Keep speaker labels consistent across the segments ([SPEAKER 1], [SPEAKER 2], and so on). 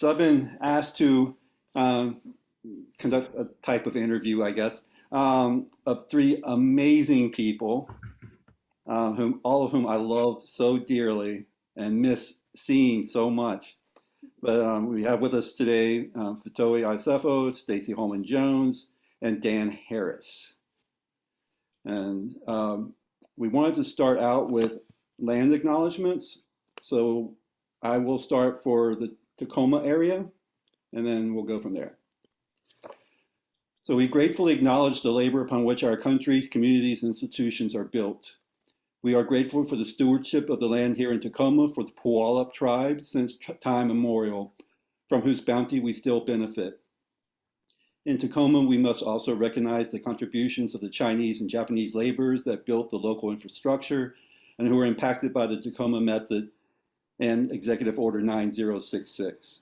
[SPEAKER 1] So I've been asked to conduct a type of interview, I guess, of three amazing people, all of whom I love so dearly and miss seeing so much. But we have with us today Fetaui Iosefo, Stacy Holman Jones, and Dan Harris. And we wanted to start out with land acknowledgements. So I will start for the Tacoma area, and then we'll go from there. So we gratefully acknowledge the labor upon which our countries, communities, and institutions are built. We are grateful for the stewardship of the land here in Tacoma for the Puyallup tribe since time immemorial, from whose bounty we still benefit. In Tacoma, we must also recognize the contributions of the Chinese and Japanese laborers that built the local infrastructure and who were impacted by the Tacoma Method and Executive Order 9066.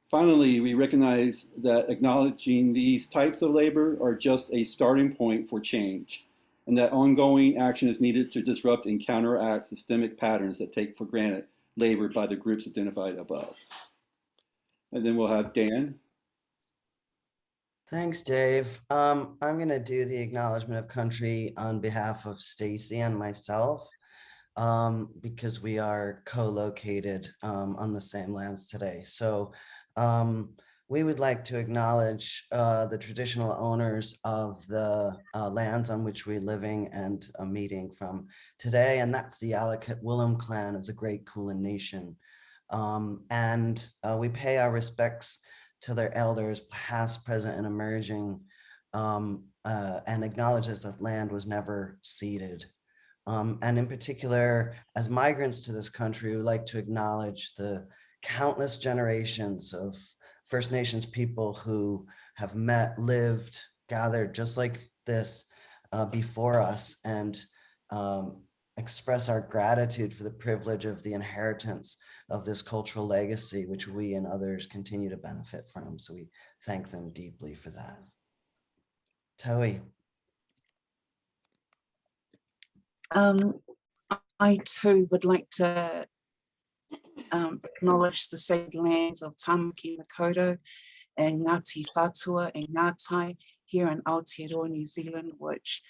[SPEAKER 1] Finally, we recognize that acknowledging these types of labor are just a starting point for change, and that ongoing action is needed to disrupt and counteract systemic patterns that take for granted labor by the groups identified above. And then we'll have Dan.
[SPEAKER 2] Thanks, Dave. I'm going to do the acknowledgement of country on behalf of Stacy and myself, because we are co-located on the same lands today. So we would like to acknowledge the traditional owners of the lands on which we're living and meeting from today, and that's the Allakut-Willem clan of the Great Kulin Nation. And we pay our respects to their elders, past, present, and emerging, and acknowledges that land was never ceded. And in particular, as migrants to this country, we would like to acknowledge the countless generations of First Nations people who have met, lived, gathered just like this before us, and express our gratitude for the privilege of the inheritance of this cultural legacy, which we and others continue to benefit from. So we thank them deeply for that. Towie.
[SPEAKER 3] I too would like to acknowledge the sacred lands of Tamaki Makaurau and Ngāti Whātua and Ngātai here in Aotearoa, New Zealand, which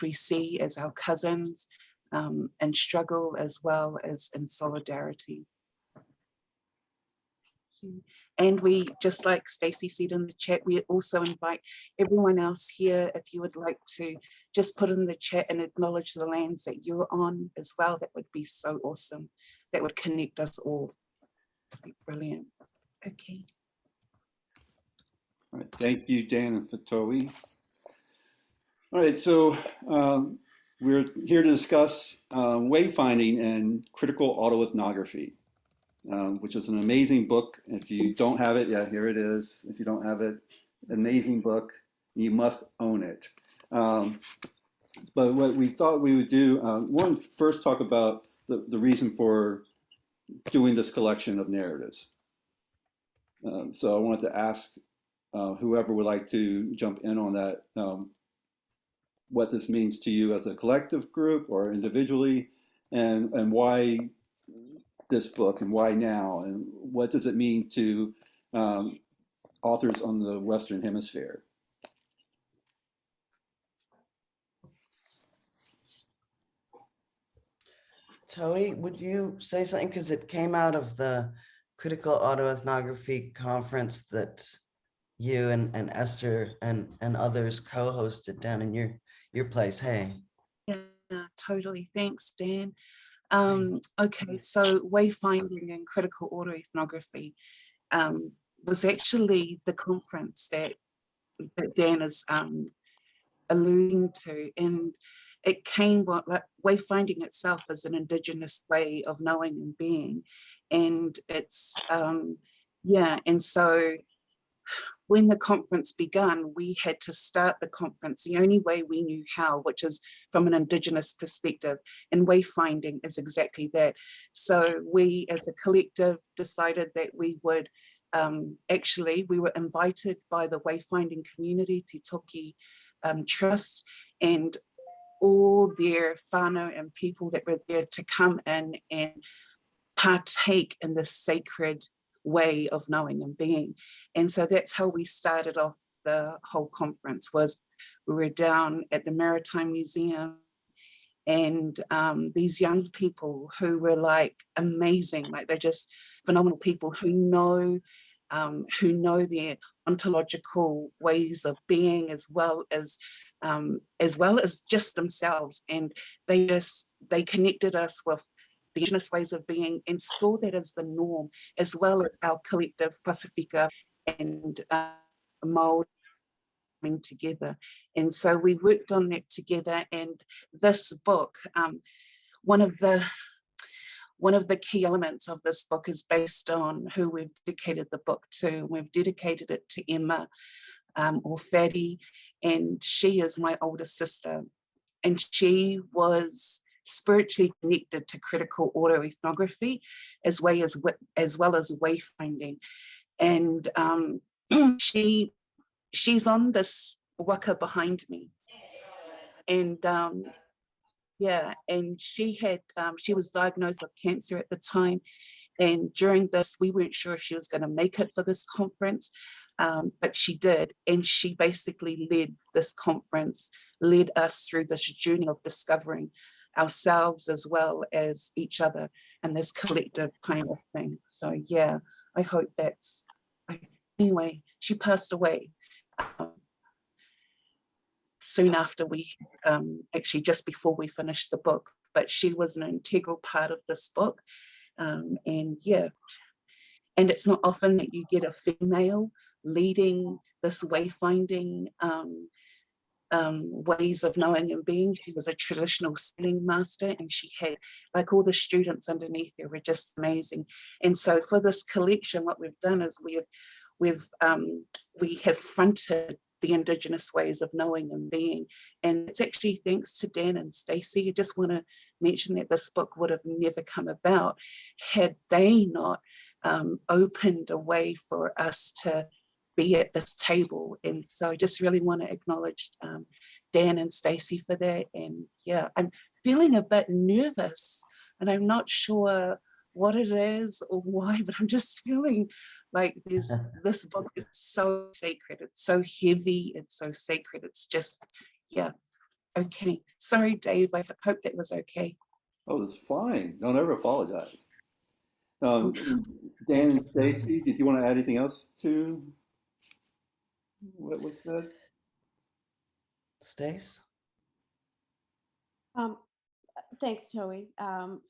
[SPEAKER 3] we see as our cousins and struggle as well as in solidarity. Thank you. And we, just like Stacy said in the chat, we also invite everyone else here, if you would like to just put in the chat and acknowledge the lands that you're on as well. That would be so awesome. That would connect us all. Brilliant. Okay.
[SPEAKER 1] All right, thank you, Dan and Fetaui. All right, so we're here to discuss wayfinding and critical autoethnography, which is an amazing book. If you don't have it, yeah, here it is. If you don't have it, amazing book. You must own it. But what we thought we would do, one, first talk about the reason for doing this collection of narratives. So I wanted to ask whoever would like to jump in on that, what this means to you as a collective group or individually, and why this book and why now, and what does it mean to authors on the Western Hemisphere?
[SPEAKER 2] Towie, would you say something? Because it came out of the Critical Autoethnography conference that you and Esther and others co-hosted down in your place. Hey.
[SPEAKER 3] Yeah, totally. Thanks, Dan. Okay, so wayfinding and critical autoethnography was actually the conference that Dan is alluding to, and it came like wayfinding itself is an Indigenous way of knowing and being, and it's yeah, and so when the conference began, we had to start the conference the only way we knew how, which is from an Indigenous perspective, and wayfinding is exactly that. So we as a collective decided that we would, actually, we were invited by the wayfinding community, Te Toki Trust, and all their whānau and people that were there to come in and partake in this sacred way of knowing and being. And so that's how we started off the whole conference. Was we were down at the Maritime Museum, and these young people who were like amazing, like they're just phenomenal people who know their ontological ways of being, as well as just themselves. And they connected us with the indigenous ways of being and saw that as the norm, as well as our collective Pasifika and Māori together. And so we worked on that together. And this book, one of the key elements of this book is based on who we've dedicated the book to. We've dedicated it to Emma, or Fatty, and she is my older sister. And she was spiritually connected to critical autoethnography as well as wayfinding. And she's on this waka behind me. And yeah, and she was diagnosed with cancer at the time. And during this, we weren't sure if she was going to make it for this conference, but she did. And she basically led this conference, led us through this journey of discovering ourselves as well as each other and this collective kind of thing. So yeah, I hope anyway, she passed away soon after actually just before we finished the book, but she was an integral part of this book. And yeah, and it's not often that you get a female leading this wayfinding ways of knowing and being. She was a traditional spelling master, and she had, like, all the students underneath her were just amazing. And so for this collection, what we've done is we have fronted the Indigenous ways of knowing and being. And it's actually thanks to Dan and Stacy. I just want to mention that this book would have never come about had they not opened a way for us to be at this table. And so I just really want to acknowledge Dan and Stacy for that. And yeah, I'm feeling a bit nervous, and I'm not sure what it is or why, but I'm just feeling like this book is so sacred. It's so heavy. It's so sacred. It's just, yeah. Okay. Sorry, Dave. I hope that was okay.
[SPEAKER 1] Oh, it's fine. Don't ever apologize. Dan and Stacy, did you want to add anything else to what was said?
[SPEAKER 2] Stace?
[SPEAKER 4] Thanks, Toei,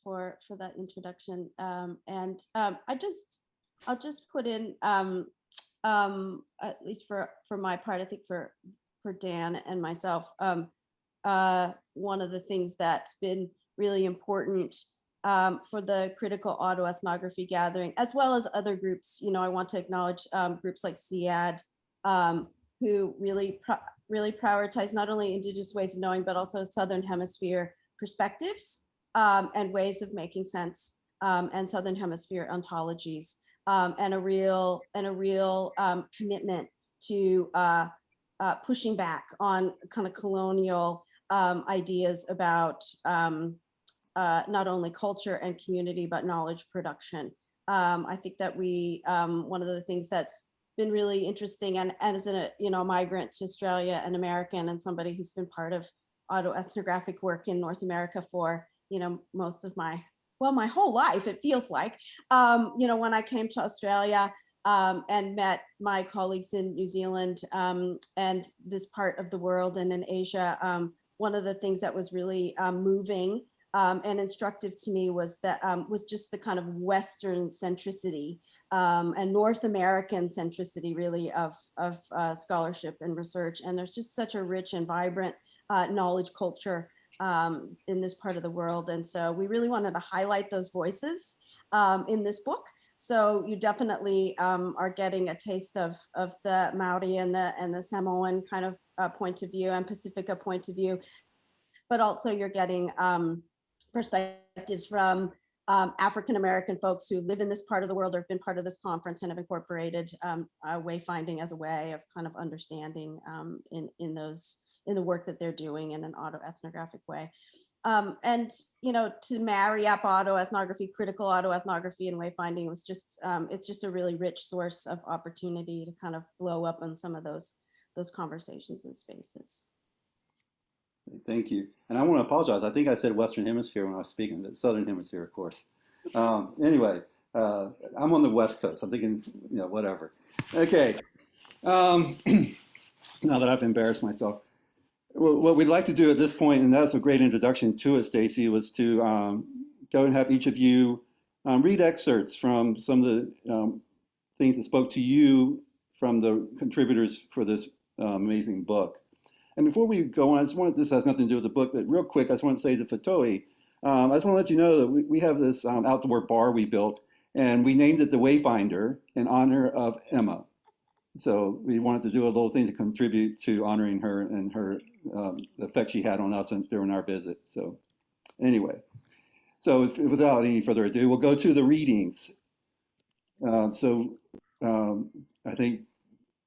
[SPEAKER 4] for that introduction. I'll just put in, at least for my part, I think for Dan and myself, one of the things that's been really important for the critical autoethnography gathering, as well as other groups. You know, I want to acknowledge groups like SIAD, who really prioritize not only Indigenous ways of knowing, but also Southern Hemisphere perspectives and ways of making sense, and Southern Hemisphere ontologies, and a real commitment to pushing back on kind of colonial ideas about not only culture and community, but knowledge production. I think that one of the things that's been really interesting, and as a migrant to Australia, an American, and somebody who's been part of autoethnographic work in North America for most of my whole life, it feels like, when I came to Australia and met my colleagues in New Zealand and this part of the world and in Asia, one of the things that was really moving and instructive to me was just the kind of Western centricity and North American centricity, really, of scholarship and research. And there's just such a rich and vibrant knowledge culture in this part of the world. And so we really wanted to highlight those voices in this book. So you definitely are getting a taste of the Maori and the Samoan kind of point of view and Pasifika point of view, but also you're getting perspectives from African-American folks who live in this part of the world or have been part of this conference and have incorporated wayfinding as a way of kind of understanding in the work that they're doing in an autoethnographic way. And, you know, to marry up autoethnography, critical autoethnography, and wayfinding was just, it's just a really rich source of opportunity to kind of blow up on some of those conversations and spaces.
[SPEAKER 1] Thank you. And I want to apologize. I think I said Western Hemisphere when I was speaking, but Southern Hemisphere, of course. Anyway, I'm on the West Coast. I'm thinking, you know, whatever. Okay. Now that I've embarrassed myself. Well, what we'd like to do at this point, and that's a great introduction to it, Stacy, was to go and have each of you read excerpts from some of the things that spoke to you from the contributors for this amazing book. And before we go on, I just wanted, this has nothing to do with the book, but real quick, I just want to say to Fetaui, I just want to let you know that we have this outdoor bar we built, and we named it the Wayfinder in honor of Emma. So we wanted to do a little thing to contribute to honoring her and her the effect she had on us during our visit. So anyway, so without any further ado, we'll go to the readings. I think,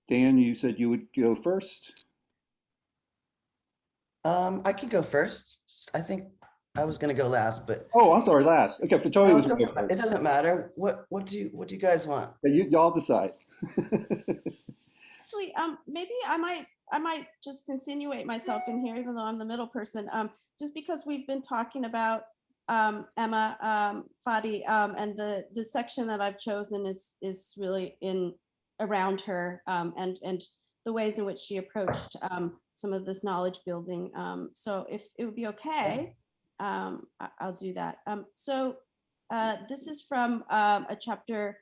[SPEAKER 1] Dan, you said you would go first.
[SPEAKER 2] I can go first. I think I was going to go last, but
[SPEAKER 1] oh, I'm sorry, last. Okay, Fetaui was going first.
[SPEAKER 2] It doesn't matter. What do you guys want?
[SPEAKER 1] Y'all decide.
[SPEAKER 4] Actually, maybe I might just insinuate myself in here, even though I'm the middle person. Just because we've been talking about Emma Fadi, and the section that I've chosen is really around her and the ways in which she approached some of this knowledge building. So if it would be okay, I'll do that. So this is from a chapter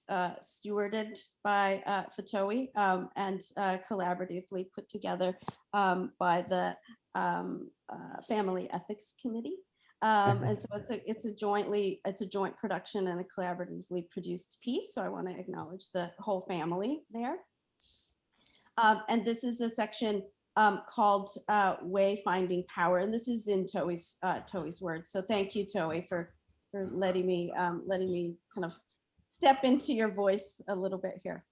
[SPEAKER 4] stewarded by Fetaui and collaboratively put together by the Family Ethics Committee. And so it's a joint production and a collaboratively produced piece. So I want to acknowledge the whole family there. And this is a section called Wayfinding Power, and this is in Toi's words. So thank you, Toi, for letting me kind of step into your voice a little bit here.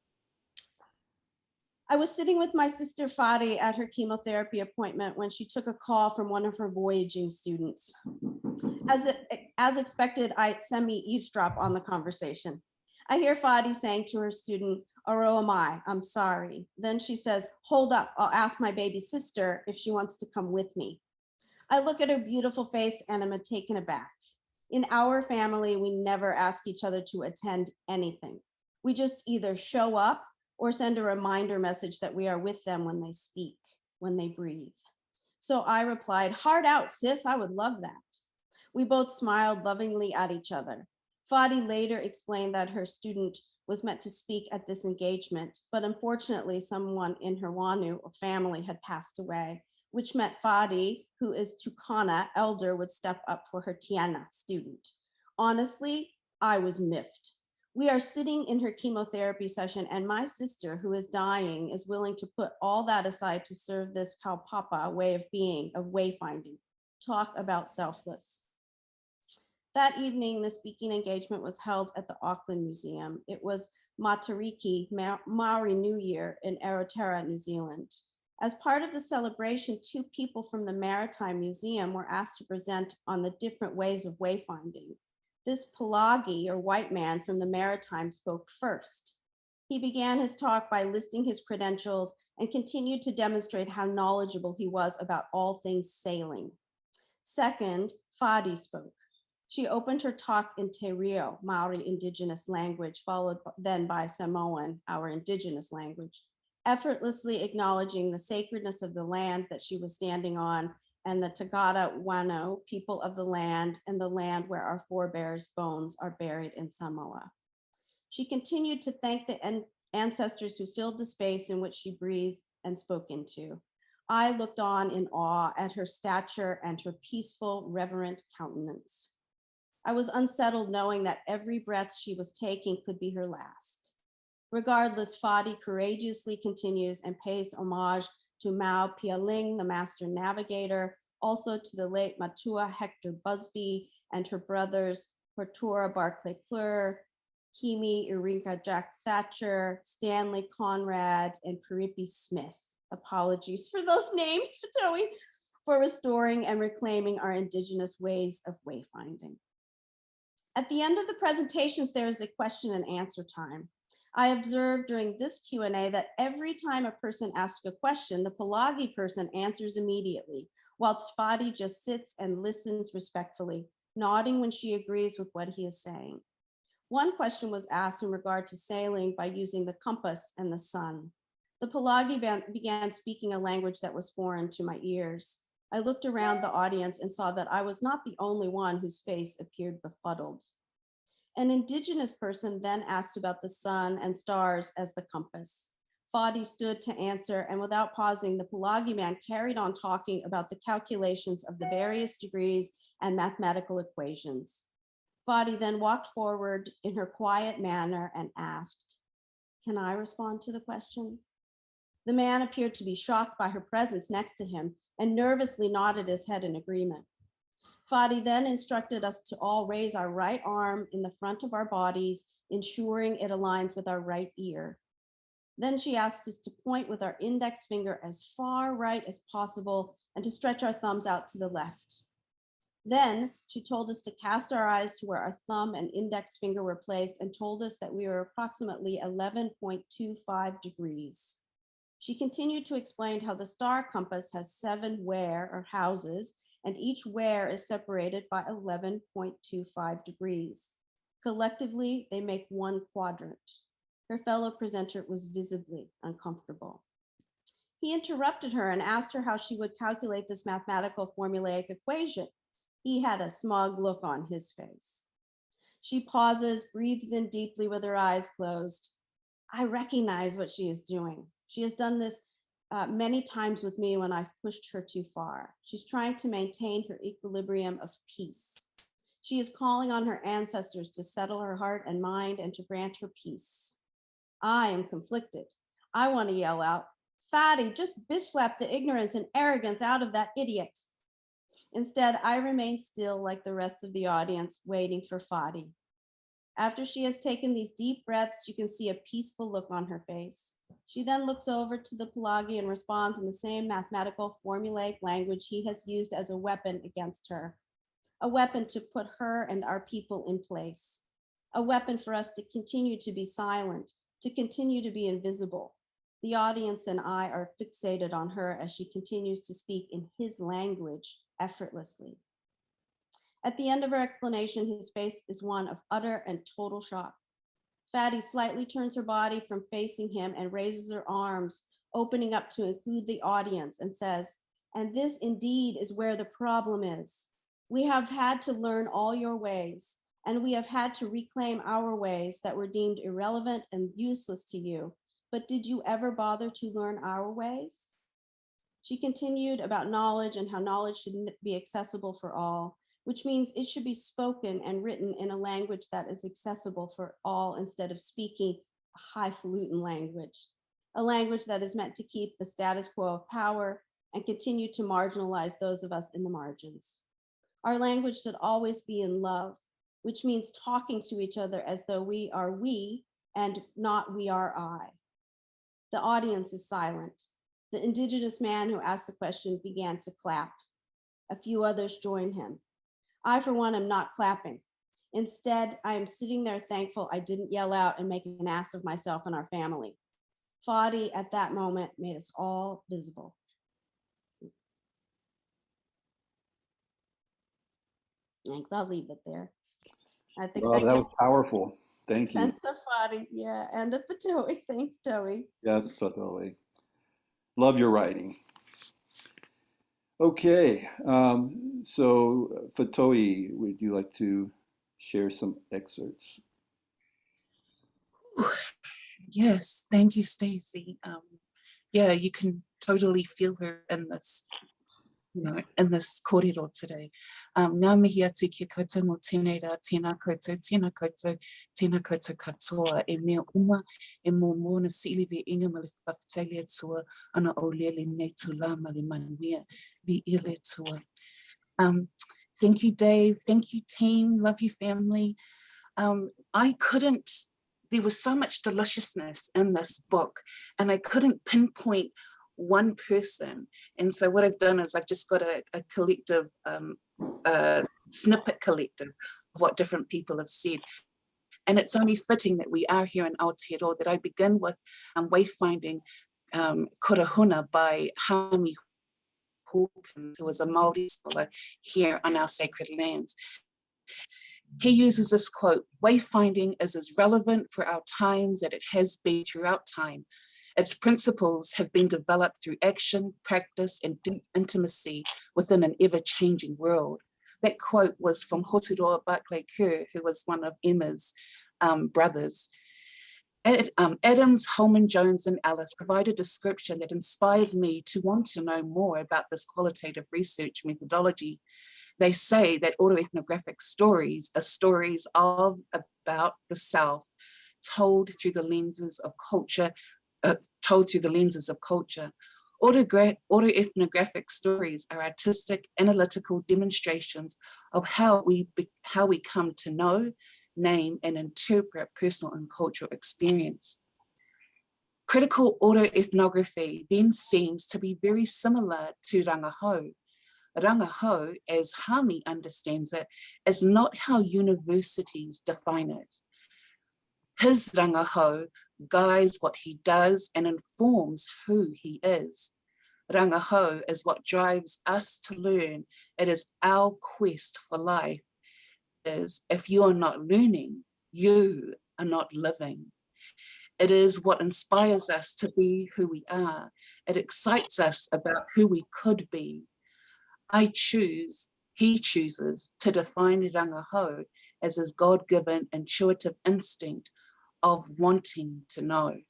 [SPEAKER 4] I was sitting with my sister Fadi at her chemotherapy appointment when she took a call from one of her voyaging students. As expected, I semi-eavesdrop on the conversation. I hear Fadi saying to her student, "Aro I'm sorry." Then she says, "Hold up, I'll ask my baby sister if she wants to come with me." I look at her beautiful face and am taken aback. In our family, we never ask each other to attend anything. We just either show up or send a reminder message that we are with them when they speak, when they breathe. So I replied, "Hard out, sis, I would love that." We both smiled lovingly at each other. Fadi later explained that her student was meant to speak at this engagement, but unfortunately someone in her Wanu or family had passed away, which meant Fadi, who is Tukana elder, would step up for her Tiana student. Honestly, I was miffed. We are sitting in her chemotherapy session and my sister, who is dying, is willing to put all that aside to serve this kaupapa way of being, of wayfinding. Talk about selfless. That evening, the speaking engagement was held at the Auckland Museum. It was Matariki, Maori New Year in Aotearoa, New Zealand. As part of the celebration, 2 people from the Maritime Museum were asked to present on the different ways of wayfinding. This Palagi, or white man from the Maritime, spoke first. He began his talk by listing his credentials and continued to demonstrate how knowledgeable he was about all things sailing. Second, Fadi spoke. She opened her talk in Te Reo, Maori indigenous language, followed then by Samoan, our indigenous language, effortlessly acknowledging the sacredness of the land that she was standing on and the Tagata Wano, people of the land, and the land where our forebears' bones are buried in Samoa. She continued to thank the ancestors who filled the space in which she breathed and spoke into. I looked on in awe at her stature and her peaceful, reverent countenance. I was unsettled knowing that every breath she was taking could be her last. Regardless, Fadi courageously continues and pays homage to Mau Pialing, the master navigator, also to the late Matua Hector Busby and her brothers, Portura Barclay Plur, Himi Irinka Jack Thatcher, Stanley Conrad, and Piripi Smith, apologies for those names, Fetaui, for restoring and reclaiming our indigenous ways of wayfinding. At the end of the presentations, there is a question and answer time. I observed during this Q&A that every time a person asks a question, the Palagi person answers immediately, whilst Fadi just sits and listens respectfully, nodding when she agrees with what he is saying. One question was asked in regard to sailing by using the compass and the sun. The Palagi began speaking a language that was foreign to my ears. I looked around the audience and saw that I was not the only one whose face appeared befuddled. An indigenous person then asked about the sun and stars as the compass. Fadi stood to answer, and without pausing, the Palagi man carried on talking about the calculations of the various degrees and mathematical equations. Fadi then walked forward in her quiet manner and asked, "Can I respond to the question?" The man appeared to be shocked by her presence next to him and nervously nodded his head in agreement. Fadi then instructed us to all raise our right arm in the front of our bodies, ensuring it aligns with our right ear. Then she asked us to point with our index finger as far right as possible and to stretch our thumbs out to the left. Then she told us to cast our eyes to where our thumb and index finger were placed and told us that we were approximately 11.25 degrees. She continued to explain how the star compass has 7 ware or houses, and each ware is separated by 11.25 degrees. Collectively, they make one quadrant. Her fellow presenter was visibly uncomfortable. He interrupted her and asked her how she would calculate this mathematical formulaic equation. He had a smug look on his face. She pauses, breathes in deeply with her eyes closed. I recognize what she is doing. She has done this many times with me when I've pushed her too far. She's trying to maintain her equilibrium of peace. She is calling on her ancestors to settle her heart and mind and to grant her peace. I am conflicted. I want to yell out, "Fadi, just bitch slap the ignorance and arrogance out of that idiot." Instead, I remain still like the rest of the audience, waiting for Fadi. After she has taken these deep breaths, you can see a peaceful look on her face. She then looks over to the Palagi and responds in the same mathematical formulaic language he has used as a weapon against her. A weapon to put her and our people in place. A weapon for us to continue to be silent, to continue to be invisible. The audience and I are fixated on her as she continues to speak in his language effortlessly. At the end of her explanation, his face is one of utter and total shock. Fadi slightly turns her body from facing him and raises her arms, opening up to include the audience, and says, "And this indeed is where the problem is. We have had to learn all your ways, and we have had to reclaim our ways that were deemed irrelevant and useless to you. But did you ever bother to learn our ways?" She continued about knowledge and how knowledge should be accessible for all, which means it should be spoken and written in a language that is accessible for all instead of speaking a highfalutin language, a language that is meant to keep the status quo of power and continue to marginalize those of us in the margins. Our language should always be in love, which means talking to each other as though we are we and not we are I. The audience is silent. The indigenous man who asked the question began to clap. A few others joined him. I, for one, am not clapping. Instead, I am sitting there thankful I didn't yell out and make an ass of myself and our family. Fadi, at that moment, made us all visible. Thanks, I'll leave it there. I think
[SPEAKER 1] Well, that was powerful. Thank you.
[SPEAKER 4] That's a Fadi, yeah, and a Fetaui. Thanks, Toey.
[SPEAKER 1] Yes, Fetaui. Love your writing. Okay, so Fetaui, would you like to share some excerpts?
[SPEAKER 3] Yes, thank you, Stacy. Yeah, you can totally feel her in this, in this kōrero today. Ngā mihi atu ki koutou mō tēnei rā, tēnā koutou katoa, e mea uma, e mō mōna siilivi inga ma le whawhataili atua, ana o lele nei tula ma le manuia vi ile tua. Thank you, Dave. Thank you, team. Love you, family. There was so much deliciousness in this book, and I couldn't pinpoint one person. And so what I've done is I've just got a collective, snippet collective of what different people have said. And it's only fitting that we are here in Aotearoa that I begin with Wayfinding Korahuna by Hami Hawkins, who was a Māori scholar here on our sacred lands. He uses this quote, "Wayfinding is as relevant for our times as it has been throughout time. Its principles have been developed through action, practice, and deep intimacy within an ever-changing world." That quote was from Hoturoa Barclay Kerr, who was one of Emma's brothers. Adams, Holman, Jones, and Ellis provide a description that inspires me to want to know more about this qualitative research methodology. They say that autoethnographic stories are stories of, about the South, told through the lenses of culture. Autoethnographic stories are artistic, analytical demonstrations of how we come to know, name, and interpret personal and cultural experience. Critical autoethnography then seems to be very similar to rangahau. Rangahau, as Hami understands it, is not how universities define it. His rangahau guides what he does and informs who he is. Rangahau is what drives us to learn. It is our quest for life. If you are not learning, you are not living. It is what inspires us to be who we are. It excites us about who we could be. He chooses to define rangahau as his God-given intuitive instinct of wanting to know.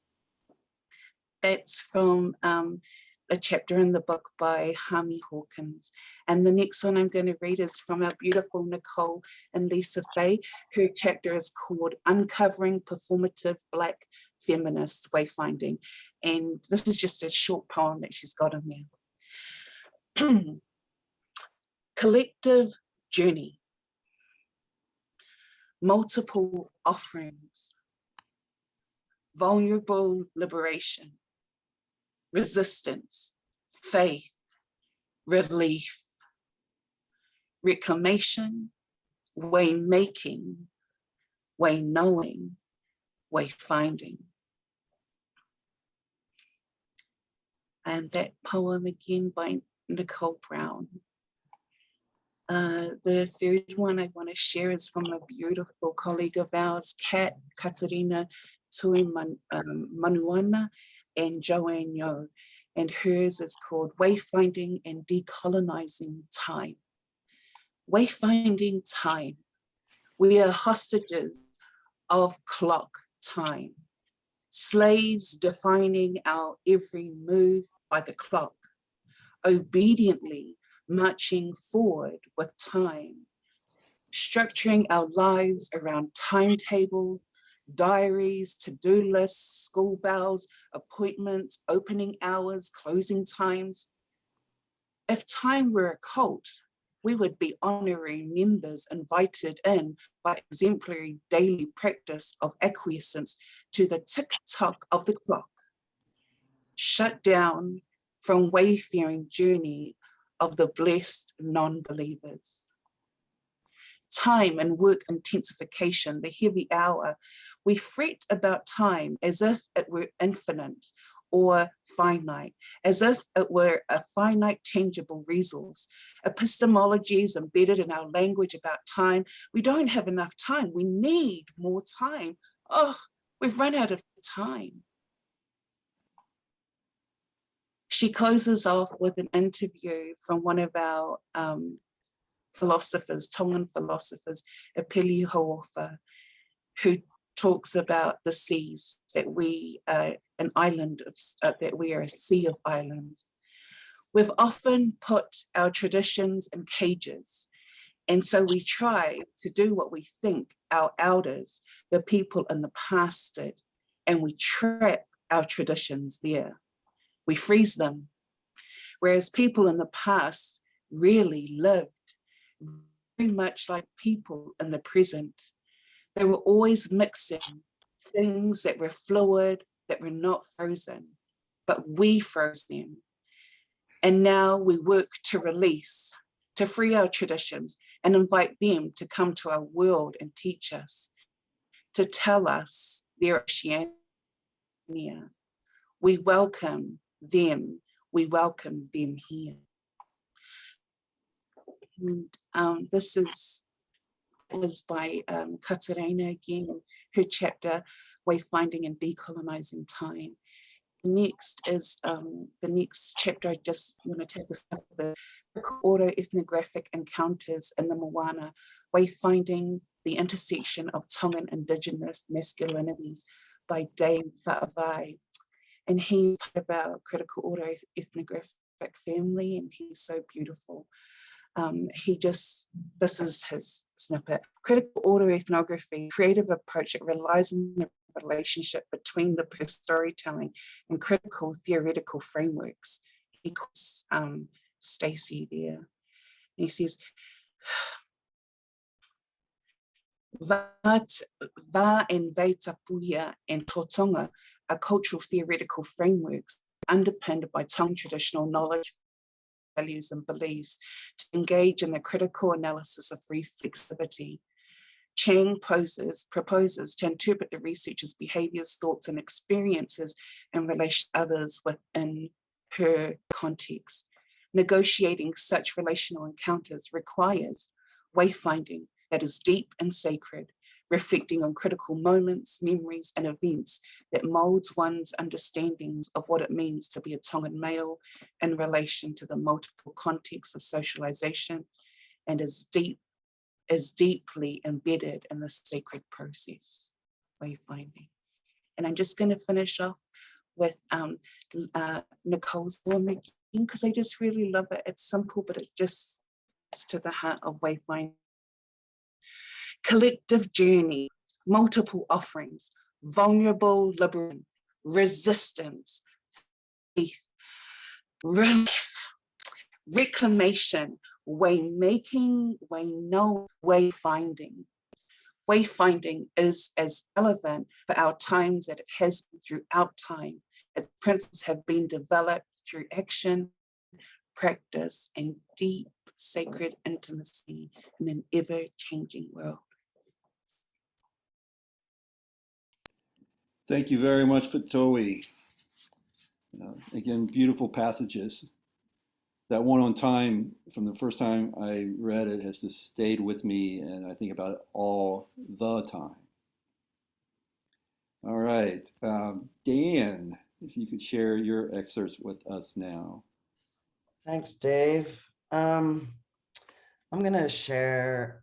[SPEAKER 3] It's from a chapter in the book by Hami Hawkins. And the next one I'm going to read is from our beautiful Nicole and Lisa Fay. Her chapter is called Uncovering Performative Black Feminist Wayfinding. And this is just a short poem that she's got in there. Collective journey. Multiple offerings. Vulnerable liberation. Resistance, faith, relief, reclamation, way making, way knowing, way finding. And that poem again by Nicole Brown. The third one I want to share is from a beautiful colleague of ours, Katarina Tui Manuana and Joanne Yo, and hers is called Wayfinding and Decolonizing Time. Wayfinding time. We are hostages of clock time, slaves defining our every move by the clock, obediently marching forward with time, structuring our lives around timetables, diaries, to-do lists, school bells, appointments, opening hours, closing times. If time were a cult, we would be honorary members invited in by exemplary daily practice of acquiescence to the tick-tock of the clock. Shut down from wayfaring journey of the blessed non-believers. Time and work intensification, the heavy hour. We fret about time as if it were infinite or finite, as if it were a finite tangible resource. Epistemology is embedded in our language about time. We don't have enough time. We need more time. Oh, we've run out of time. She closes off with an interview from one of our philosophers, Tongan philosophers, Apeli Hauofa, who talks about the seas, that we are an island of, that we are a sea of islands. We've often put our traditions in cages, and so we try to do what we think our elders, the people in the past did, and we trap our traditions there. We freeze them, whereas people in the past really lived very much like people in the present. They were always mixing things that were fluid, that were not frozen. but we froze them. And now we work to release, to free our traditions and invite them to come to our world and teach us, to tell us their Oceania. We welcome them here. And this is by Katarina again, her chapter, Wayfinding and Decolonizing Time. Next is the next chapter. I just want to take this up, the autoethnographic encounters in the Moana, Wayfinding the Intersection of Tongan Indigenous Masculinities by Dave Fetaui. And he's part of our critical autoethnographic family, and he's so beautiful. This is his snippet. Critical autoethnography, creative approach that relies on the relationship between the storytelling and critical theoretical frameworks. He calls Stacy there. And he says, Va and Veitapuia and Totonga are cultural theoretical frameworks underpinned by Tongan traditional knowledge, values and beliefs to engage in the critical analysis of reflexivity. Chang proposes to interpret the researcher's behaviors, thoughts and experiences in relation to others within her context. Negotiating such relational encounters requires wayfinding that is deep and sacred, reflecting on critical moments, memories and events that molds one's understandings of what it means to be a Tongan male in relation to the multiple contexts of socialization, and is deeply embedded in the sacred process, wayfinding. And I'm just going to finish off with Nicole's poem again, because I just really love it. It's simple, but it just gets to the heart of wayfinding. Collective journey, multiple offerings, vulnerable liberation, resistance, faith, relief, reclamation, way making, way know, way finding. Wayfinding is as relevant for our times as it has been throughout time. Its principles have been developed through action, practice, and deep sacred intimacy in an ever-changing world.
[SPEAKER 1] Thank you very much, Fetaui. Again, beautiful passages. That one on time, from the first time I read it, has just stayed with me, and I think about it all the time. All right, Dan, if you could share your excerpts with us now.
[SPEAKER 2] Thanks, Dave. I'm going to share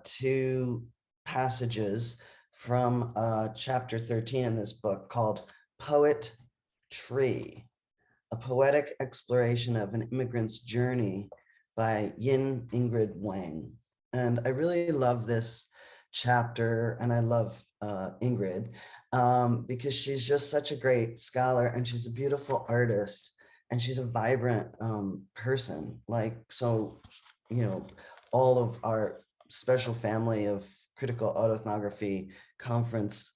[SPEAKER 2] two passages from chapter 13 in this book called Poetry, a poetic exploration of an immigrant's journey by Yin Ingrid Wang. And I really love this chapter, and I love Ingrid because she's just such a great scholar, and she's a beautiful artist, and she's a vibrant person. Like, so, you know, all of our special family of critical autoethnography conference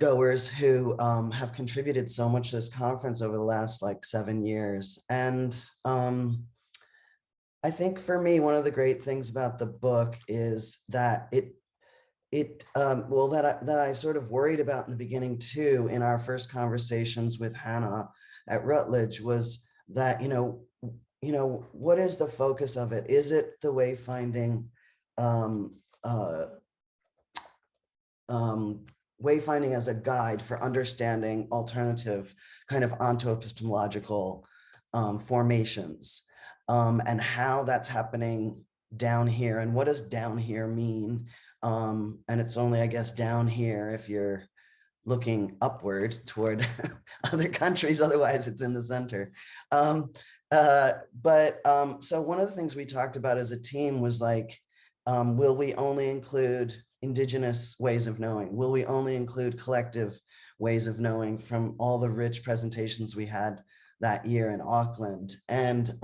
[SPEAKER 2] goers who have contributed so much to this conference over the last like 7 years. And I think for me, one of the great things about the book is that that I sort of worried about in the beginning too, in our first conversations with Hannah at Rutledge, was that, you know, what is the focus of it? Is it the wayfinding, wayfinding as a guide for understanding alternative kind of onto-epistemological formations, and how that's happening down here, and what does down here mean? And it's only, I guess, down here if you're looking upward toward other countries, otherwise it's in the center. So one of the things we talked about as a team was like, will we only include indigenous ways of knowing? Will we only include collective ways of knowing from all the rich presentations we had that year in Auckland? And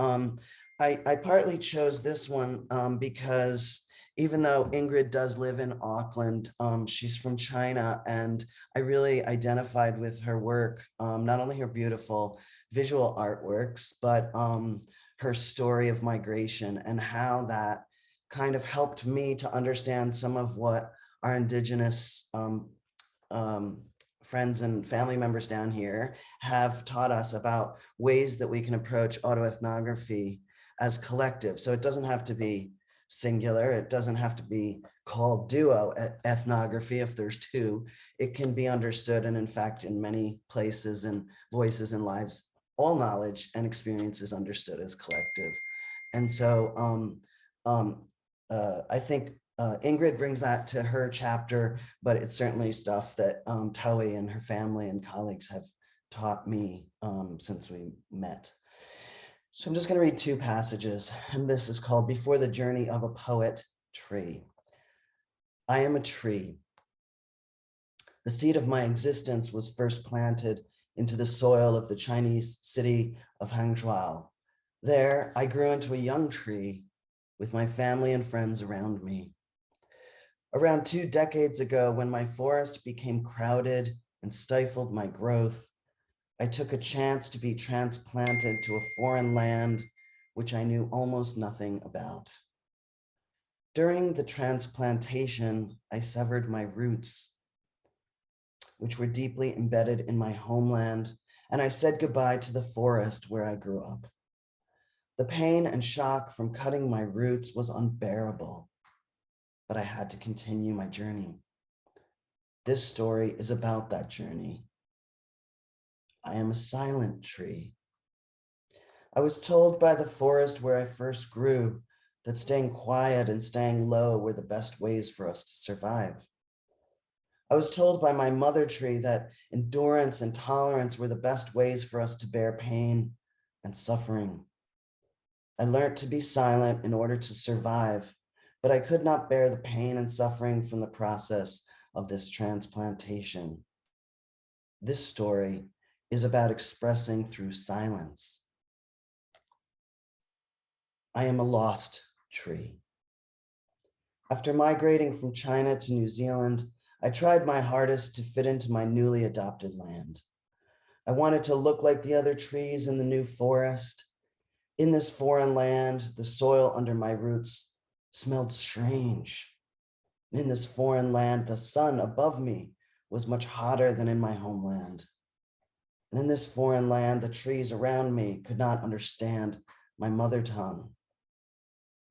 [SPEAKER 2] I partly chose this one because even though Ingrid does live in Auckland, she's from China, and I really identified with her work, not only her beautiful visual artworks, but her story of migration and how that kind of helped me to understand some of what our indigenous friends and family members down here have taught us about ways that we can approach autoethnography as collective. So it doesn't have to be singular. It doesn't have to be called duo ethnography if there's two. It can be understood, and in fact, in many places and voices and lives, all knowledge and experience is understood as collective. And so I think Ingrid brings that to her chapter, but it's certainly stuff that Fetaui and her family and colleagues have taught me since we met. So I'm just going to read two passages, and this is called Before the Journey of a Poet Tree. I am a tree. The seed of my existence was first planted into the soil of the Chinese city of Hangzhou. There, I grew into a young tree with my family and friends around me. Around 2 decades ago, when my forest became crowded and stifled my growth, I took a chance to be transplanted to a foreign land which I knew almost nothing about. During the transplantation, I severed my roots, which were deeply embedded in my homeland, and I said goodbye to the forest where I grew up. The pain and shock from cutting my roots was unbearable, but I had to continue my journey. This story is about that journey. I am a silent tree. I was told by the forest where I first grew that staying quiet and staying low were the best ways for us to survive. I was told by my mother tree that endurance and tolerance were the best ways for us to bear pain and suffering. I learned to be silent in order to survive, but I could not bear the pain and suffering from the process of this transplantation. This story is about expressing through silence. I am a lost tree. After migrating from China to New Zealand, I tried my hardest to fit into my newly adopted land. I wanted to look like the other trees in the new forest. In this foreign land, the soil under my roots smelled strange. In this foreign land, the sun above me was much hotter than in my homeland. And in this foreign land, the trees around me could not understand my mother tongue.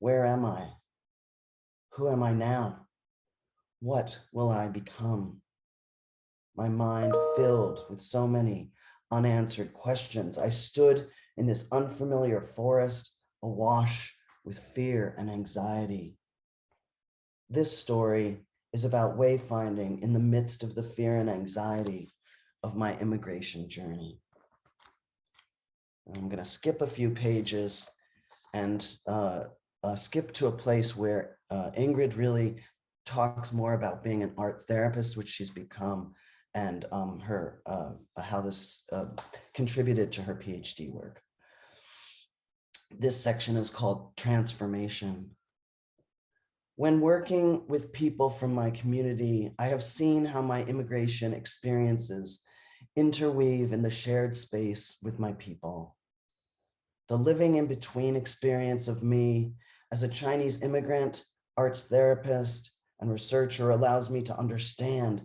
[SPEAKER 2] Where am I? Who am I now? What will I become? My mind filled with so many unanswered questions. I stood in this unfamiliar forest, awash with fear and anxiety. This story is about wayfinding in the midst of the fear and anxiety of my immigration journey. I'm going to skip a few pages and skip to a place where Ingrid really talks more about being an art therapist, which she's become, and how this contributed to her PhD work. This section is called Transformation. When working with people from my community, I have seen how my immigration experiences interweave in the shared space with my people. The living in between experience of me as a Chinese immigrant, arts therapist, and researcher allows me to understand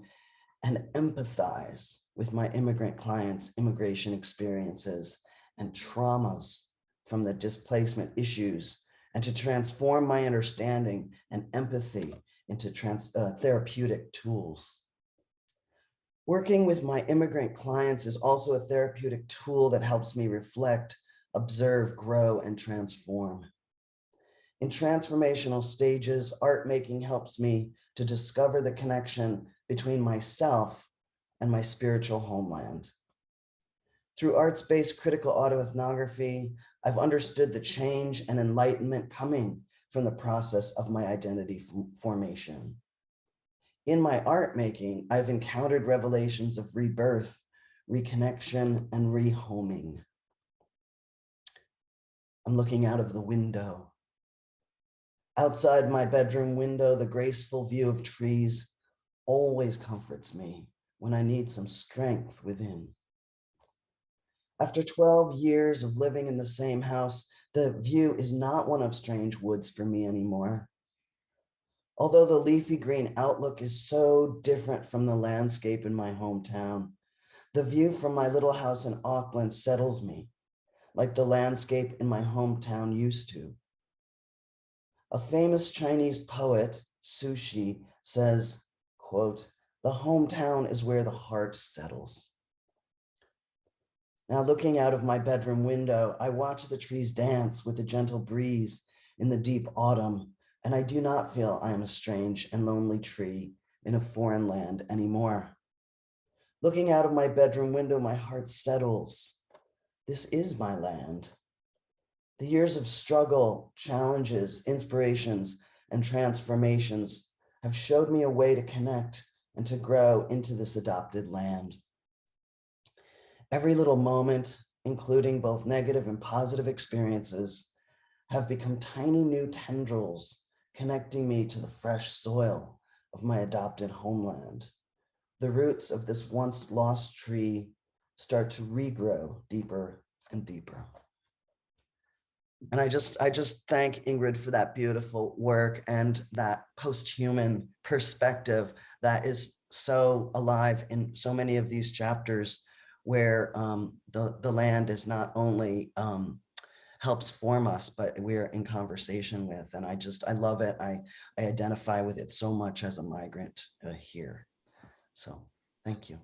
[SPEAKER 2] and empathize with my immigrant clients' immigration experiences and traumas from the displacement issues, and to transform my understanding and empathy into therapeutic tools. Working with my immigrant clients is also a therapeutic tool that helps me reflect, observe, grow, and transform. In transformational stages, art making helps me to discover the connection between myself and my spiritual homeland. Through arts-based critical autoethnography, I've understood the change and enlightenment coming from the process of my identity formation. In my art making, I've encountered revelations of rebirth, reconnection, and rehoming. I'm looking out of the window. Outside my bedroom window, the graceful view of trees always comforts me when I need some strength within. After 12 years of living in the same house, the view is not one of strange woods for me anymore. Although the leafy green outlook is so different from the landscape in my hometown, the view from my little house in Auckland settles me, like the landscape in my hometown used to. A famous Chinese poet, Jones+she, says, quote, "The hometown is where the heart settles." Now, looking out of my bedroom window, I watch the trees dance with a gentle breeze in the deep autumn, and I do not feel I am a strange and lonely tree in a foreign land anymore. Looking out of my bedroom window, my heart settles. This is my land. The years of struggle, challenges, inspirations, and transformations have showed me a way to connect and to grow into this adopted land. Every little moment, including both negative and positive experiences, have become tiny new tendrils connecting me to the fresh soil of my adopted homeland. The roots of this once lost tree start to regrow deeper and deeper. And I just thank Ingrid for that beautiful work and that post-human perspective that is so alive in so many of these chapters, where the land is not only helps form us, but we're in conversation with. And I love it. I identify with it so much as a migrant here. So thank you.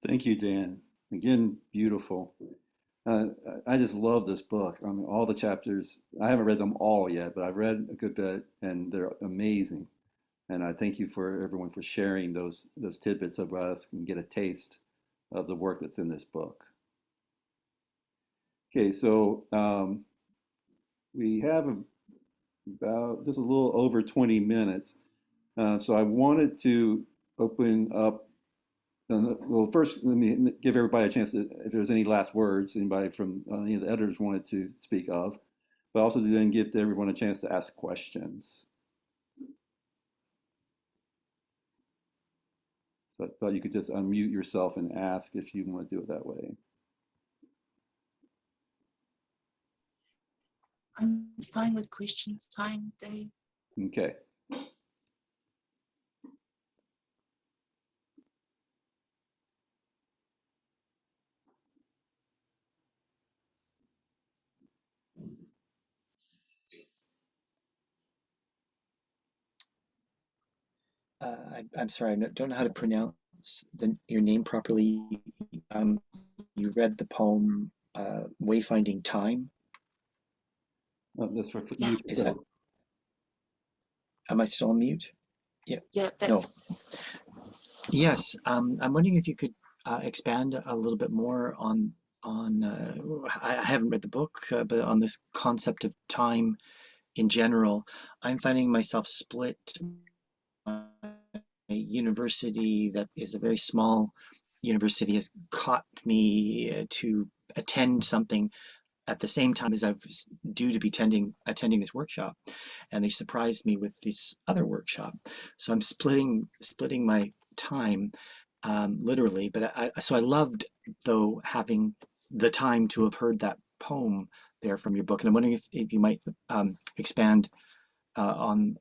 [SPEAKER 1] Thank you, Dan. Again, beautiful. I just love this book. I mean, all the chapters, I haven't read them all yet, but I've read a good bit and they're amazing. And I thank you for everyone for sharing those tidbits so us can get a taste of the work that's in this book. Okay, so we have about just a little over 20 minutes. So I wanted to open up. Well, first, let me give everybody a chance to, if there's any last words, anybody from any of the editors wanted to speak of, but also to then give everyone a chance to ask questions. So I thought you could just unmute yourself and ask if you want to do it that way.
[SPEAKER 3] I'm fine with question time, Dave.
[SPEAKER 1] Okay.
[SPEAKER 5] I'm sorry, I don't know how to pronounce your name properly. You read the poem Wayfinding Time.
[SPEAKER 1] That's for
[SPEAKER 3] Yeah.
[SPEAKER 1] you.
[SPEAKER 5] Is that, am I still on mute? Yeah.
[SPEAKER 3] Yeah,
[SPEAKER 5] No.
[SPEAKER 3] that's
[SPEAKER 5] Yes. I'm wondering if you could expand a little bit more on I haven't read the book, but on this concept of time in general. I'm finding myself split. A university that is a very small university has caught me to attend something at the same time as I was due to be attending this workshop, and they surprised me with this other workshop. So I'm splitting my time, literally. But so I loved, though, having the time to have heard that poem there from your book, and I'm wondering if you might expand on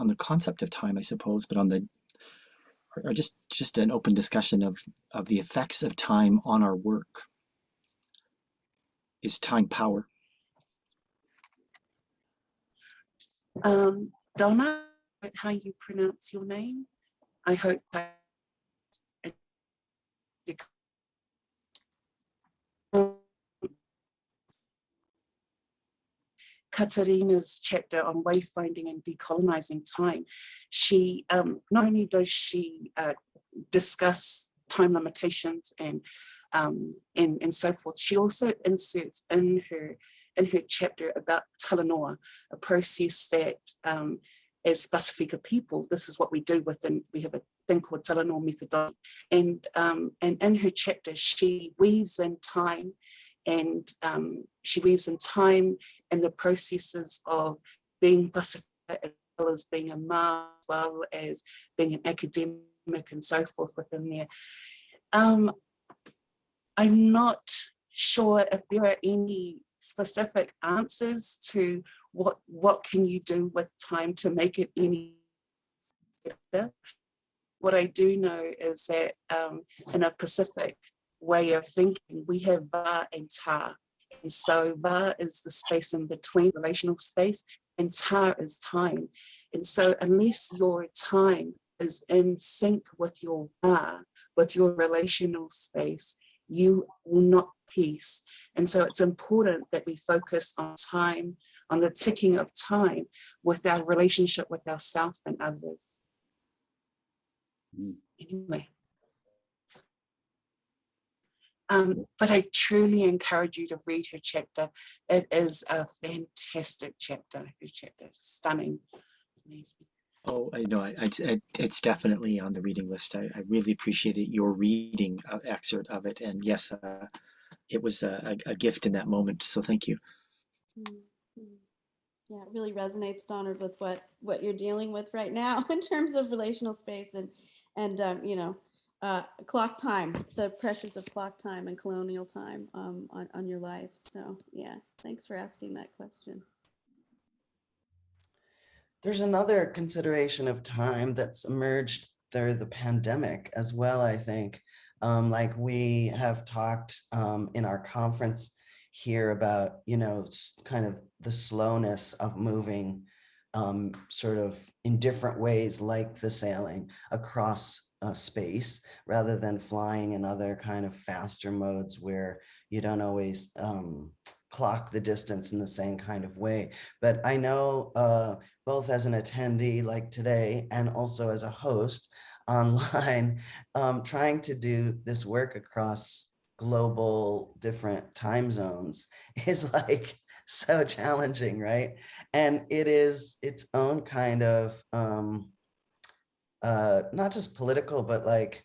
[SPEAKER 5] the concept of time, I suppose, but on the, or just an open discussion of the effects of time on our work. Is time power?
[SPEAKER 3] Donna, how you pronounce your name. I hope that Katarina's chapter on wayfinding and decolonizing time, she not only does she discuss time limitations and so forth, she also inserts in her chapter about talanoa, a process that as Pasifika people, this is what we do within, we have a thing called talanoa methodology. And in her chapter, she weaves in time and she weaves in time and the processes of being Pasifika, as well as being a ma, as well as being an academic and so forth within there. I'm not sure if there are any specific answers to what can you do with time to make it any better. What I do know is that in a Pacific way of thinking, we have va and ta. And so va is the space in between, relational space, and ta is time. And so unless your time is in sync with your va, with your relational space, you will not peace. And so it's important that we focus on time, on the ticking of time with our relationship with ourselves and others. Anyway. But I truly encourage you to read her chapter. It is a fantastic chapter. Her chapter is stunning. It's amazing.
[SPEAKER 5] Oh, I know. It's definitely on the reading list. I really appreciated your reading excerpt of it. And yes, it was a gift in that moment. So thank you.
[SPEAKER 4] Yeah, it really resonates, Donald, with what you're dealing with right now in terms of relational space and you know, clock time, the pressures of clock time and colonial time on your life. So yeah, thanks for asking that question.
[SPEAKER 2] There's another consideration of time that's emerged through the pandemic as well, I think. Like we have talked in our conference here about, you know, kind of the slowness of moving sort of in different ways, like the sailing across space rather than flying in other kind of faster modes where you don't always clock the distance in the same kind of way. But I know both as an attendee like today and also as a host online, trying to do this work across global different time zones is like so challenging, right? And it is its own kind of not just political, but like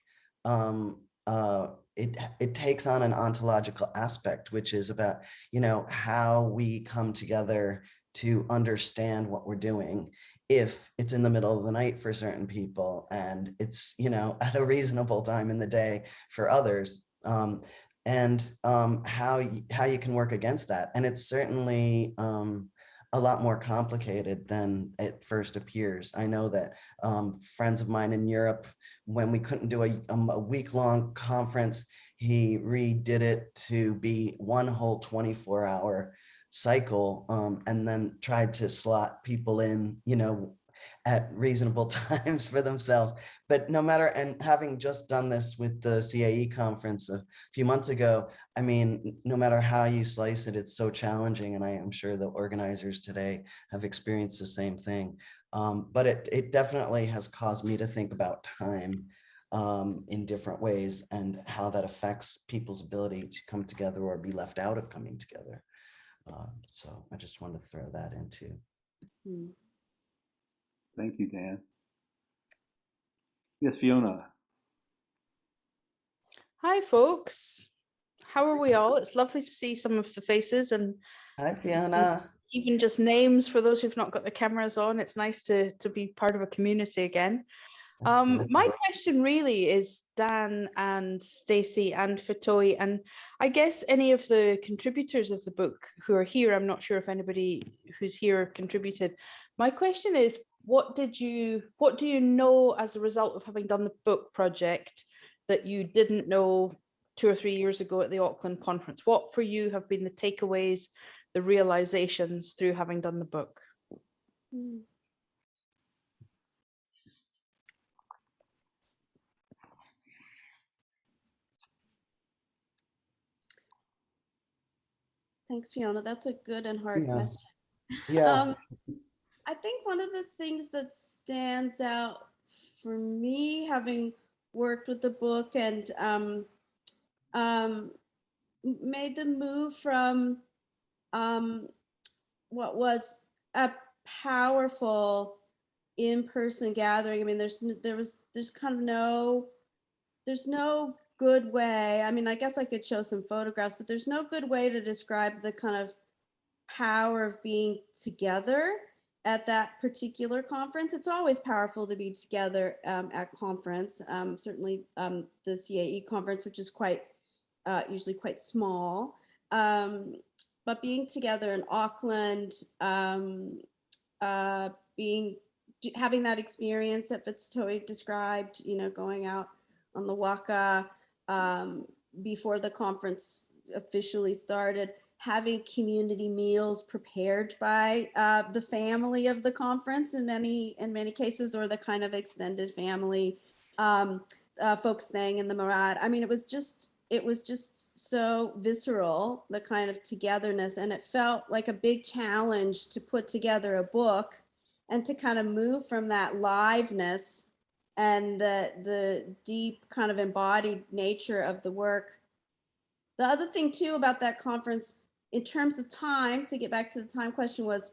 [SPEAKER 2] it takes on an ontological aspect, which is about, you know, how we come together to understand what we're doing if it's in the middle of the night for certain people and it's, you know, at a reasonable time in the day for others, and how you can work against that. And it's certainly a lot more complicated than it first appears. I know that friends of mine in Europe, when we couldn't do a week-long conference, he redid it to be one whole 24-hour cycle, and then tried to slot people in, you know, at reasonable times for themselves. But no matter, and having just done this with the CAE conference a few months ago, I mean, no matter how you slice it, it's so challenging. And I am sure the organizers today have experienced the same thing. But it definitely has caused me to think about time in different ways and how that affects people's ability to come together or be left out of coming together. So I just wanted to throw that in too.
[SPEAKER 1] Thank you, Dan. Yes, Fiona.
[SPEAKER 6] Hi, folks. How are we all? It's lovely to see some of the faces and
[SPEAKER 2] Hi, Fiona.
[SPEAKER 6] even just names for those who've not got the cameras on. It's nice to be part of a community again. My question really is Dan and Stacy and Fetaui, and I guess any of the contributors of the book who are here. I'm not sure if anybody who's here contributed. My question is, what do you know as a result of having done the book project that you didn't know 2 or 3 years ago at the Auckland conference? What for you have been the takeaways, the realizations through having done the book?
[SPEAKER 4] Thanks, Fiona. That's a good and hard question.
[SPEAKER 2] Yeah.
[SPEAKER 4] I think one of the things that stands out for me, having worked with the book and made the move from what was a powerful in-person gathering. I mean, there's no good way. I mean, I guess I could show some photographs, but there's no good way to describe the kind of power of being together at that particular conference. It's always powerful to be together at conference. Certainly the CAE conference, which is quite usually quite small. But being together in Auckland, having that experience that Fetaui described, you know, going out on the waka before the conference officially started, having community meals prepared by the family of the conference in many cases, or the kind of extended family, folks staying in the Murad. I mean, it was just so visceral, the kind of togetherness, and it felt like a big challenge to put together a book and to kind of move from that liveness and the deep kind of embodied nature of the work. The other thing too about that conference, in terms of time, to get back to the time question, was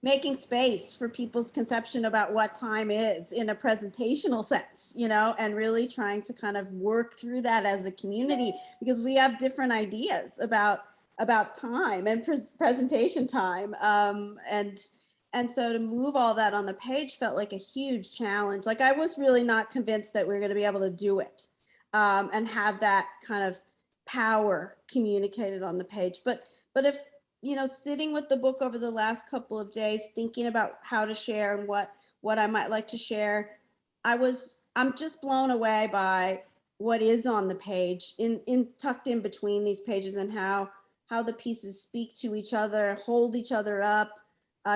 [SPEAKER 4] making space for people's conception about what time is in a presentational sense, you know, and really trying to kind of work through that as a community, because we have different ideas about time and presentation time. And so to move all that on the page felt like a huge challenge. Like I was really not convinced that we were going to be able to do it and have that kind of power communicated on the page. But if, you know, sitting with the book over the last couple of days, thinking about how to share and what I might like to share, I'm just blown away by what is on the page, tucked in between these pages, and how the pieces speak to each other, hold each other up,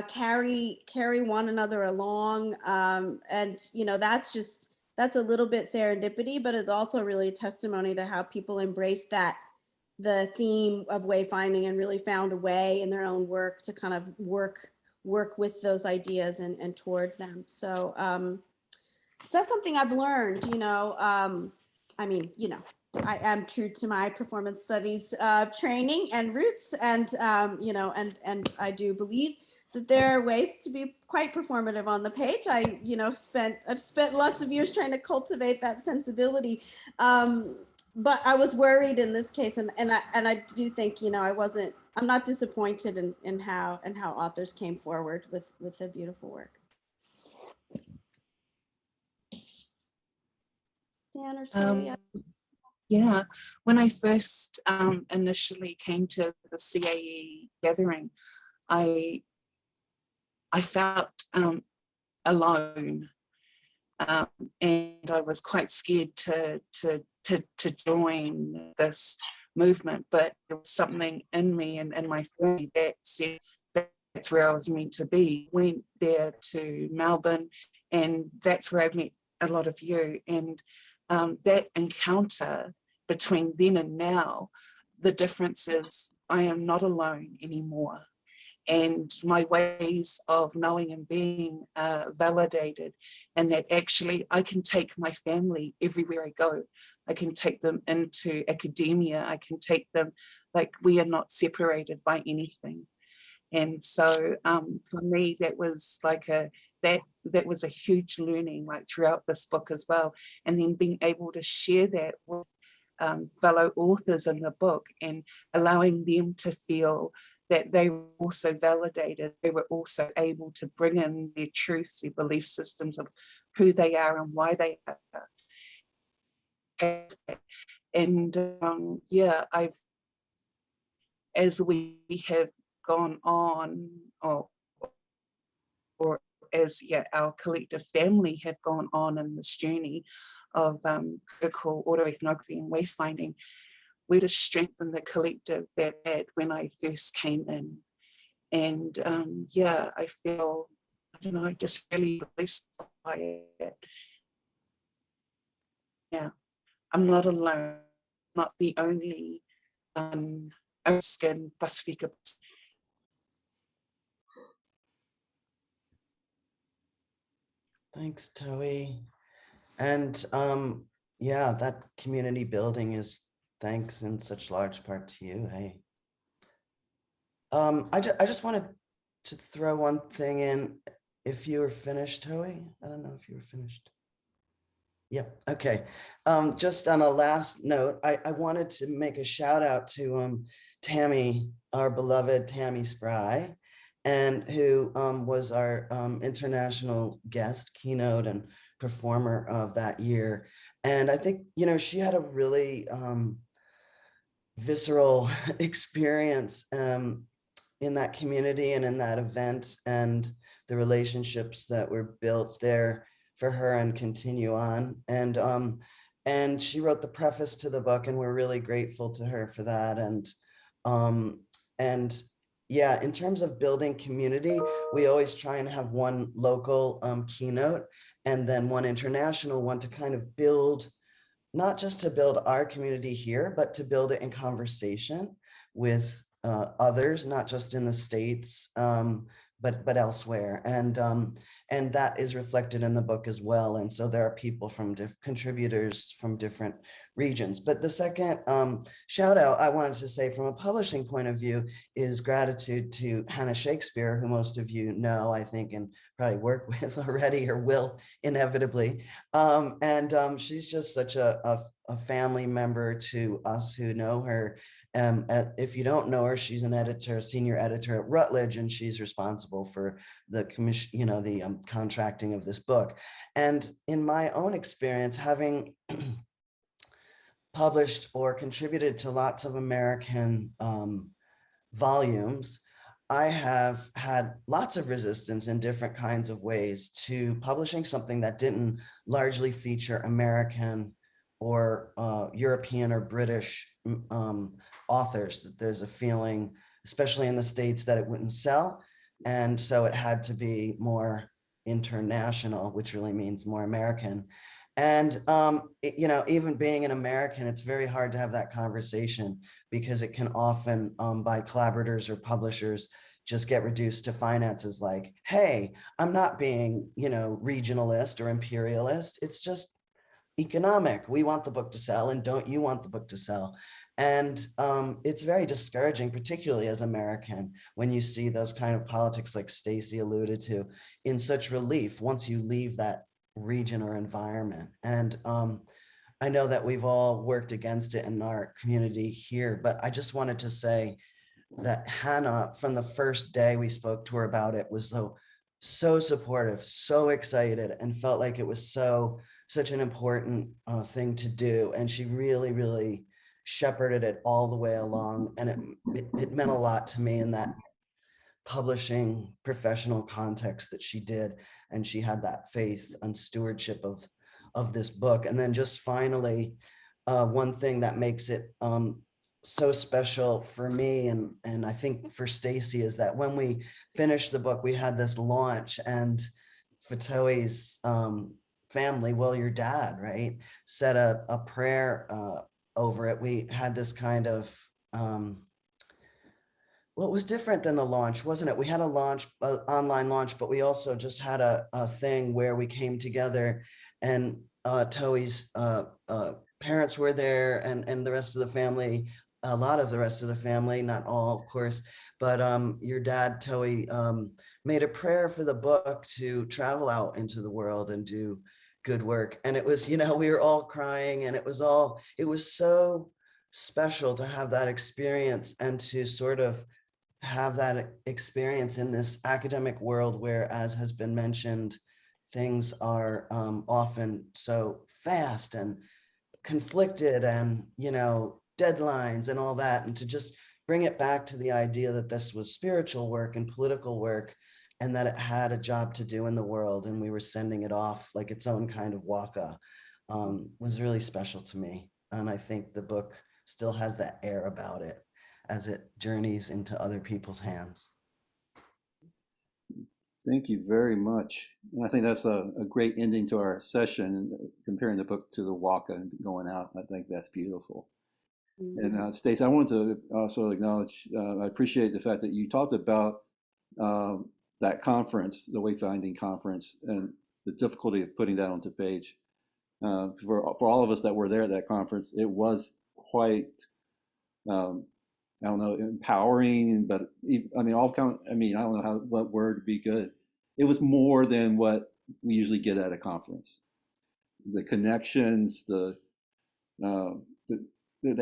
[SPEAKER 4] carry one another along. And, you know, that's a little bit serendipity, but it's also really a testimony to how people embrace the theme of wayfinding and really found a way in their own work to kind of work with those ideas and toward them. So, so that's something I've learned, you know. I mean, you know, I am true to my performance studies training and roots, and you know, and I do believe that there are ways to be quite performative on the page. You know, I've spent lots of years trying to cultivate that sensibility. But I was worried in this case, and I do think, you know, I'm not disappointed in how authors came forward with their beautiful work. Dan or Toby?
[SPEAKER 3] Yeah, when I first initially came to the CAE gathering, I felt alone, and I was quite scared to join this movement. But there was something in me and in my family that said that's where I was meant to be. Went there to Melbourne, and that's where I met a lot of you. And that encounter between then and now, the difference is I am not alone anymore. And my ways of knowing and being validated, and that actually I can take my family everywhere I go. I can take them into academia. I can take them, like, we are not separated by anything. And so for me, that was like that was a huge learning, like throughout this book as well. And then being able to share that with fellow authors in the book, and allowing them to feel that they were also validated, they were also able to bring in their truths, their belief systems of who they are and why they are. And yeah, as we have gone on, or as our collective family have gone on in this journey of critical autoethnography and wayfinding, we're to strengthen the collective that I had when I first came in. And yeah, I feel, I don't know, just really blessed by it. Yeah, I'm not alone, not the only skin Pasifika.
[SPEAKER 2] Thanks, Toby. And yeah, that community building is thanks in such large part to you. Hey, I just wanted to throw one thing in. If you were finished, Toby, I don't know if you were finished. Yeah, okay. Just on a last note, I wanted to make a shout out to Tammy, our beloved Tammy Spry, and who was our international guest, keynote, and performer of that year. And I think, she had a really visceral experience in that community and in that event, and the relationships that were built there for her and continue on. And she wrote the preface to the book, and we're really grateful to her for that. Um, and yeah, in terms of building community, we always try and have one local keynote and then one international one to kind of build, not just to build our community here, but to build it in conversation with others, not just in the States, but elsewhere. And that is reflected in the book as well. And so there are people from contributors from different regions. But the second shout out I wanted to say from a publishing point of view is gratitude to Hannah Shakespeare, who most of you know, I think, and probably work with already or will inevitably. She's just such a family member to us who know her. If you don't know her, she's an editor, senior editor at Routledge, and she's responsible for the commission, the contracting of this book. And in my own experience, having published or contributed to lots of American volumes, I have had lots of resistance in different kinds of ways to publishing something that didn't largely feature American or European or British authors. There's a feeling, especially in the States, that it wouldn't sell. And so it had to be more international, which really means more American. And, even being an American, it's very hard to have that conversation because it can often, by collaborators or publishers, just get reduced to finances like, hey, I'm not being, regionalist or imperialist. It's just economic. We want the book to sell, and don't you want the book to sell? And it's very discouraging, particularly as American, when you see those kind of politics like Stacy alluded to in such relief once you leave that region or environment. And I know that we've all worked against it in our community here, but I just wanted to say that Hannah, from the first day we spoke to her about it, was so supportive, so excited, and felt like it was such an important thing to do. And she really, really shepherded it all the way along. And it meant a lot to me in that publishing professional context that she did. And she had that faith and stewardship of this book. And then just finally, one thing that makes it so special for me and I think for Stacy is that when we finished the book, we had this launch, and Fetaui's family, well, your dad, right, said a prayer over it. We had this kind of well, it was different than the launch, wasn't it? We had a launch, online launch, but we also just had a thing where we came together, and Taui's parents were there, and the rest of the family, a lot of the rest of the family, not all, of course, but your dad, Taui, made a prayer for the book to travel out into the world and do good work. And it was, we were all crying, and it was so special to have that experience and to sort of have that experience in this academic world where, as has been mentioned, things are often so fast and conflicted and, deadlines and all that. And to just bring it back to the idea that this was spiritual work and political work, and that it had a job to do in the world, and we were sending it off like its own kind of waka, was really special to me. And I think the book still has that air about it as it journeys into other people's hands.
[SPEAKER 1] Thank you very much. And I think that's a great ending to our session, comparing the book to the waka and going out. I think that's beautiful.
[SPEAKER 4] Mm-hmm.
[SPEAKER 1] And Stace, I wanted to also acknowledge, I appreciate the fact that you talked about that conference, the Wayfinding conference, and the difficulty of putting that onto page. For all of us that were there at that conference, it was quite, I don't know, empowering, but I don't know what word would be good. It was more than what we usually get at a conference. the connections, the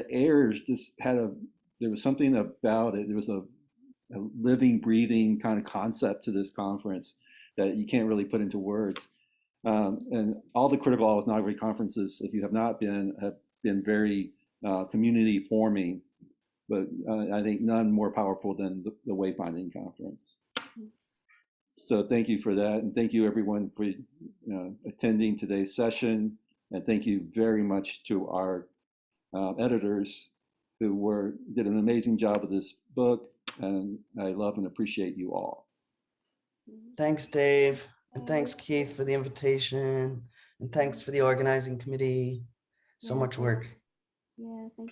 [SPEAKER 1] airs just had there was something about it. There was a living, breathing kind of concept to this conference that you can't really put into words. And all the critical autoethnography conferences, if you have not been, have been very community forming, but I think none more powerful than the Wayfinding conference. So thank you for that, and thank you everyone for attending today's session, and thank you very much to our editors who did an amazing job with this book, and I love and appreciate you all.
[SPEAKER 2] Thanks, Dave, and thanks, Keith, for the invitation, and thanks for the organizing committee. So much work.
[SPEAKER 4] Yeah, thanks.